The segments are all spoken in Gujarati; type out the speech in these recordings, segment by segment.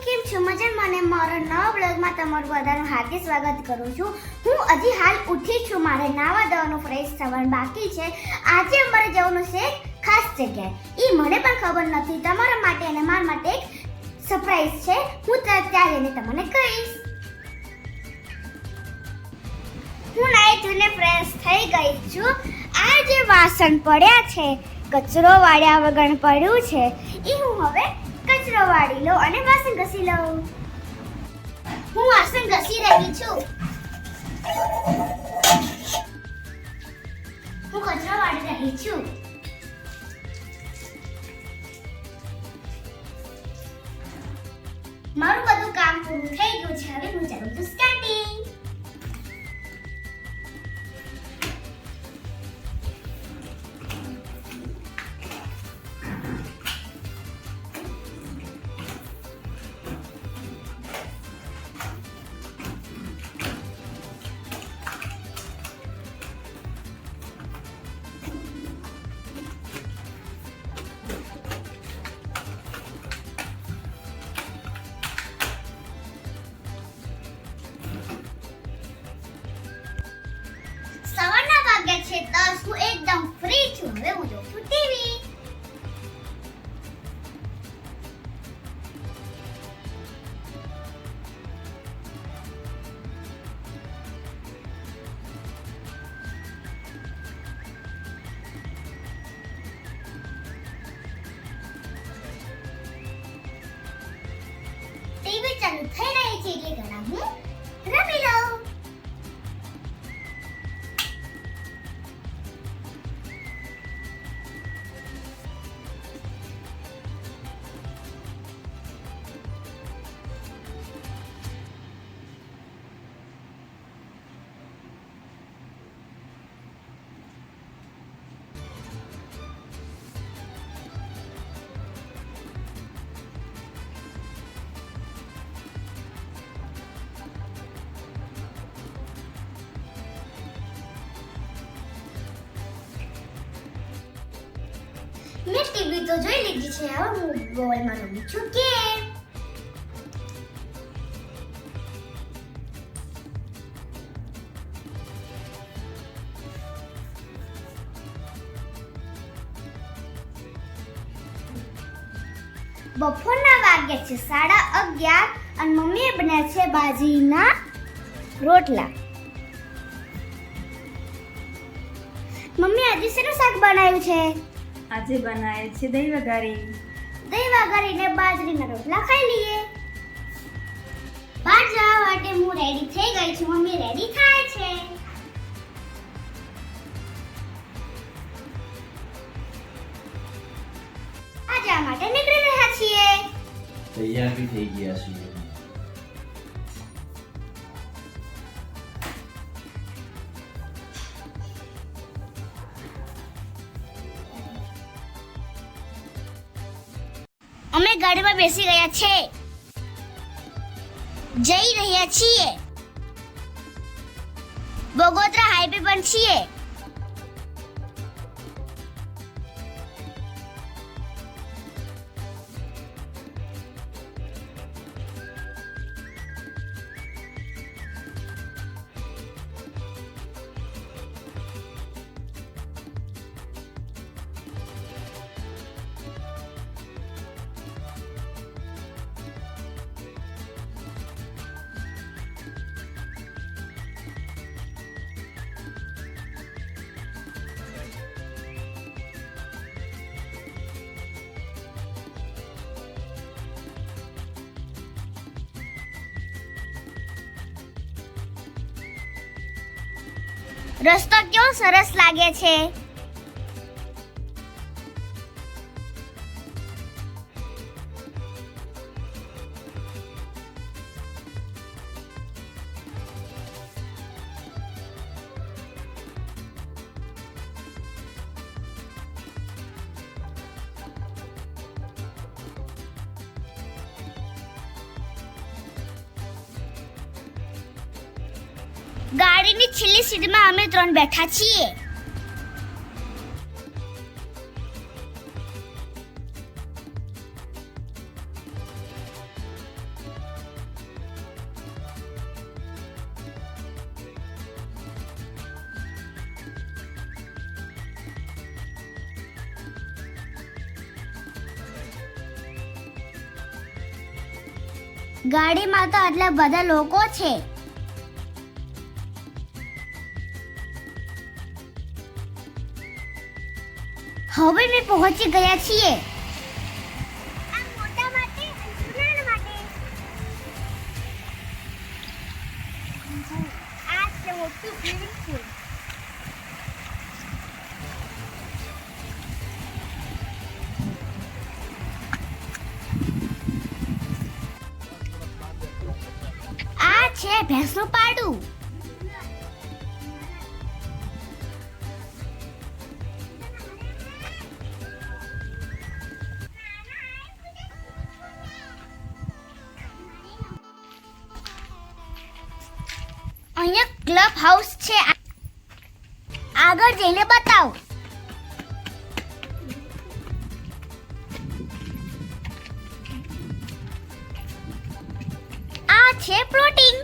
કેમ છો? મજામાં ને મારા નવા બ્લોગમાં તમારું બધાનું હાર્દિક સ્વાગત કરું છું. હું હજી હાલ ઉઠી છું, મારે નાવા ધોવાનું ફ્રેશ થવાનું બાકી છે. આજે અમારે જવાનું છે ખાસ જગ્યાએ. એ મને પણ ખબર નથી, તમારા માટે અને મારા માટે એક સરપ્રાઈઝ છે. હું ત્યાં જઈને તમને કહીશ. હું નાઈ ધોઈને ફ્રેશ થઈ ગઈ છું. આ જે વાસણ પડ્યા છે, કચરો વાળ્યા વગર પડ્યું છે, એ હું હવે કચરો વાળી લઉં અને વાસણ ઘસી લઉં. હું વાસણ ઘસી રહી છું. હું કચરો વાળી રહી છું. મારું બધું કામ પૂરું થઈ ગયું છે. હવે હું ચાલું છું સ્ટાર્ટિંગ. સવારના વાગ્યા છે 10. હું એકદમ ફ્રી છું. હવે હું જોઉં છું ટીવી. ટીવી ચાલુ થઈ રહી છે એટલે ઘણા હું રમી લઉં. મેં ટીવી તો જોઈ લીધી છે. હવે હું મોબાઈલમાં રમું છું ગેમ. બપોરના વાગ્યા છે 11:30 અને મમ્મીએ બનાવ્યા છે બાજરીના રોટલા. મમ્મી આજે શેનું શાક બનાવ્યું છે? આજે બનાવે છે દહીં વઘારી. દહીં વઘારીને બાજરીના રોટલા ખાઈ લઈએ. બહાર જવા માટે હું રેડી થઈ ગઈ છું. મમ્મી રેડી થાય છે. આ જવા માટે નીકળી રહ્યા છીએ. તૈયાર બી થઈ ગયા છીએ. અમે ગાડીમાં બેસી ગયા છે. જઈ રહ્યા છીએ. બગોદરા હાઈવે પર છીએ. રસ્તો કેવો સરસ લાગે છે. ગાડીની છેલ્લી સીટમાં અમે 3 બેઠા છીએ. ગાડીમાં તો આટલા બધા લોકો છે. હવે મેં પહોંચી ગયા છીએ. આ મોટા માટે અને નાના માટે. આ છે મોટું સ્વિમિંગ પૂલ. આ છે ભેંસનું પાડું. અહીંયા ક્લબ હાઉસ છે. આગળ જઈને બતાવો. આ છે પ્લોટિંગ.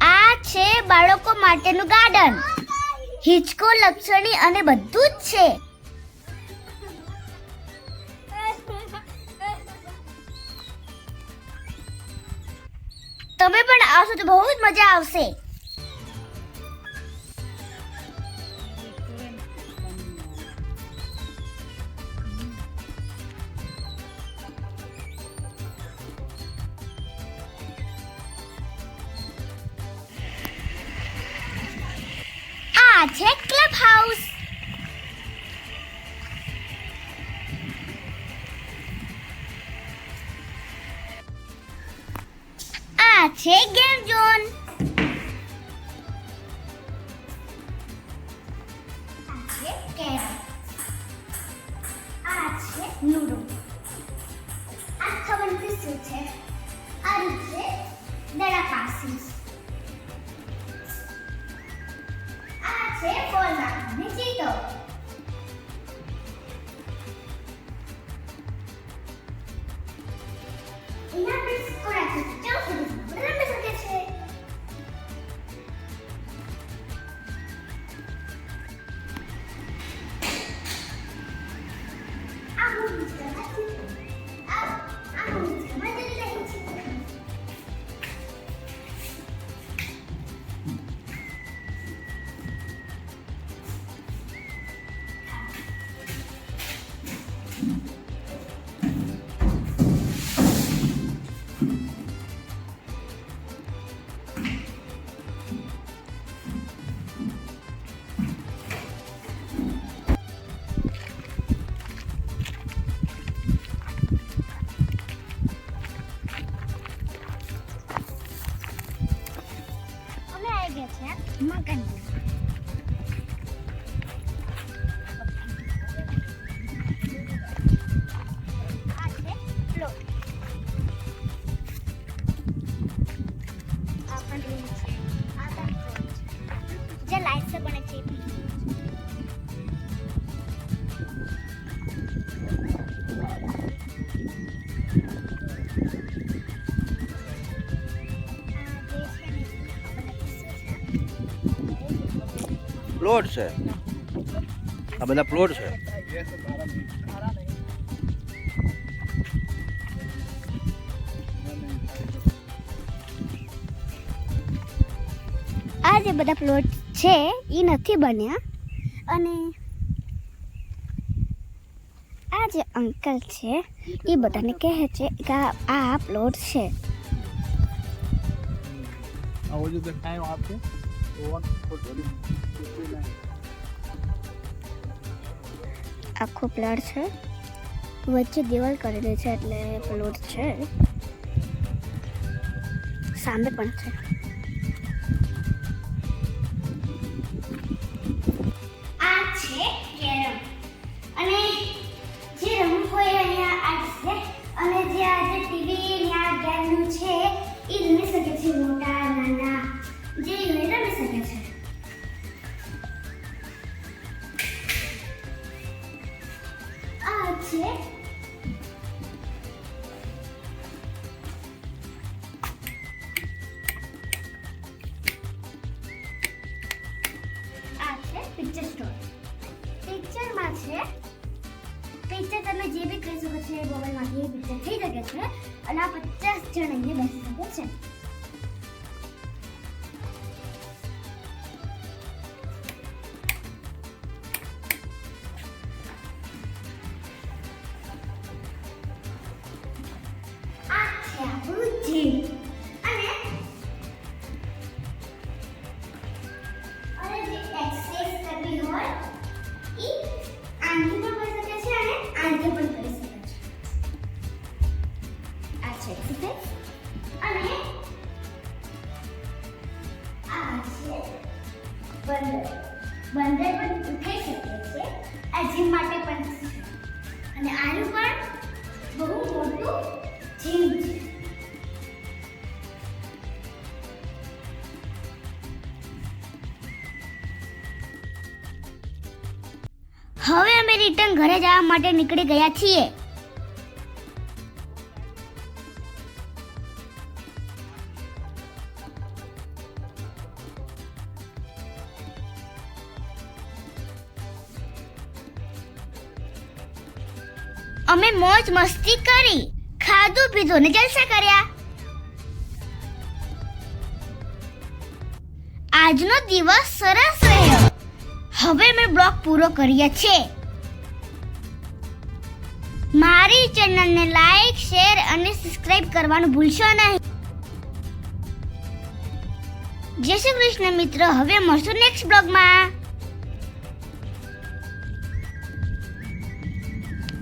આ છે બાળકો માટેનું ગાર્ડન. હિચકો, લપસણી અને બધું જ છે. તમે પણ આવશો તો બહુ જ મજા આવશે. આ છે ક્લબ હાઉસ. આ છે ગેમ ઝોન. આ છે કેરમ. આ છે લૂડો. આ ખબર નથી શું છે. આ છે દડા પાસીસ. આ છે બોલ રાખીને જીતો. એના પર સ્કોર રાખી ચાલો સુધી રમી શકે છે. આ હું વિચારતી આ હું વિચારતી રહી છું. અમે આવી ગયા છે મકાન. આ છે ફ્લોર. આ પણ રૂમ છે. આ પણ ફ્લોર છે. જે લાઈટ સે બને છે. પ્લોટ છે. આ બધા પ્લોટ છે. આ જે બધા પ્લોટ છે એ નથી બન્યા. અને આ જે અંકલ છે એ બધાને કહે છે કે આ પ્લોટ છે. वो जो देखा है वहाँ पे આખો પ્લોટ છે. વચ્ચે દિવાલ કરેલી છે એટલે પ્લોટ છે. સામે પણ છે. આ છે કેરમ. અને જે રમવું હોય અહીંયા આ છે. અને જે આ જે ટીવી ને આ ગેમનું છે એ રમી શકે છે. મોટા નાના જે રમી શકે છે. આ છે 50 જણ અહીંયા બેસી શકે છે. આ છે આપણું જીમ. અને જે એક્સરસાઇઝ કરવી હોય એ આંગળી પણ કરી શકે છે અને આંગળી પણ કરી શકે છે. આ છે એક્સરસાઇઝ. અને આ છે બંદર. બંદર પણ ઉઠાઈ શકે છે. આ જીમ માટે પણ છે. અને આનું પણ બહુ મોટું જીમ છે. હવે અમે રિટર્ન ઘરે જવા માટે નીકળી ગયા છીએ. અમે મોજ મસ્તી કરી, ખાધું પીધું ને જલસા કર્યા. આજનો દિવસ સરસ રહ્યો. હવે અમે બ્લોગ પૂરો કરીએ છીએ. મારી ચેનલને લાઈક, શેર અને સબસ્ક્રાઇબ કરવાનું ભૂલશો નહીં. જય શ્રી કૃષ્ણ મિત્રો. હવે મળશું નેક્સ્ટ બ્લોગમાં.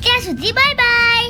ત્યાં સુધી બાય બાય.